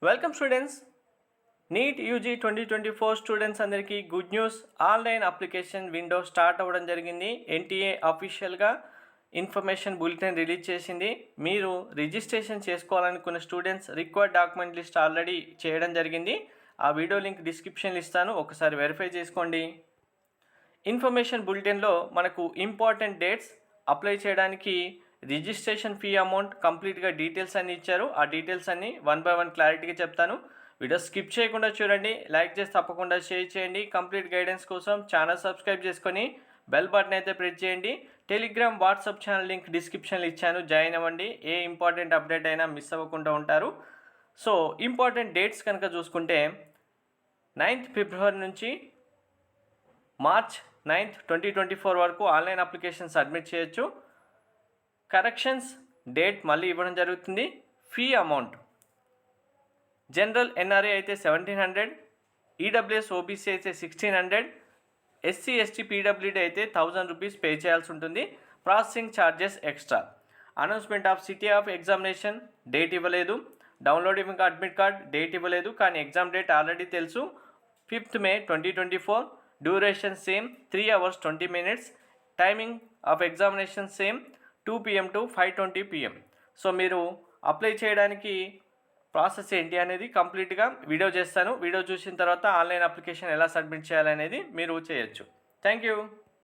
Welcome students. NEET UG 2024 students అందరికీ good news. Online application window start అవ్వడం జరిగింది. NTA అఫీషియల్గా ఇన్ఫర్మేషన్ బులెటిన్ రిలీజ్ చేసింది. మీరు రిజిస్ట్రేషన్ చేసుకోవాలనుకున్న students required document list already చేయడం జరిగింది. ఆ వీడియో లింక్ డిస్క్రిప్షన్లో ఇస్తాను, ఒకసారి వెరిఫై చేసుకోండి. ఇన్ఫర్మేషన్ బులెటిన్లో మనకు ఇంపార్టెంట్ డేట్స్, అప్లై చేయడానికి రిజిస్ట్రేషన్ ఫీ అమౌంట్, కంప్లీట్గా డీటెయిల్స్ అన్నీ ఇచ్చారు. ఆ డీటెయిల్స్ అన్నీ వన్ బై వన్ క్లారిటీగా చెప్తాను. వీడియో స్కిప్ చేయకుండా చూడండి, లైక్ చేసి తప్పకుండా షేర్ చేయండి. కంప్లీట్ గైడెన్స్ కోసం ఛానల్ సబ్స్క్రైబ్ చేసుకొని బెల్ బటన్ అయితే ప్రెస్ చేయండి. టెలిగ్రామ్, వాట్సాప్ ఛానల్ లింక్ డిస్క్రిప్షన్లో ఇచ్చాను, జాయిన్ అవ్వండి. ఏ ఇంపార్టెంట్ అప్డేట్ అయినా మిస్ అవ్వకుండా ఉంటారు. సో ఇంపార్టెంట్ డేట్స్ కనుక చూసుకుంటే 9th ఫిబ్రవరి నుంచి మార్చ్ 9th 2024 వరకు ఆన్లైన్ అప్లికేషన్ సబ్మిట్ చేయొచ్చు. కరెక్షన్స్ డేట్ మళ్ళీ ఇవ్వడం జరుగుతుంది. ఫీ అమౌంట్ జనరల్ ఎన్ఆర్ఏ అయితే 1700, ఈడబ్ల్యూఎస్ ఓబీసీ అయితే 1600, ఎస్సీ ఎస్టీ పీడబ్ల్యూడీ అయితే 1000 రూపీస్ పే చేయాల్సి ఉంటుంది. Processing charges extra. Announcement of city of examination date ఇవ్వలేదు. డౌన్లోడింగ్ అడ్మిట్ కార్డ్ డేట్ ఇవ్వలేదు, కానీ ఎగ్జామ్ డేట్ ఆల్రెడీ తెలుసు, 5th May 2024. Duration same 3 hours 20 minutes. Timing of examination same 2 PM to 5:20 PM. So మీరు apply చేయడానికి process ఏంటి అనేది కంప్లీట్గా video చేస్తాను. వీడియో చూసిన తర్వాత ఆన్లైన్ అప్లికేషన్ ఎలా సబ్మిట్ చేయాలనేది మీరు చేయొచ్చు. Thank you.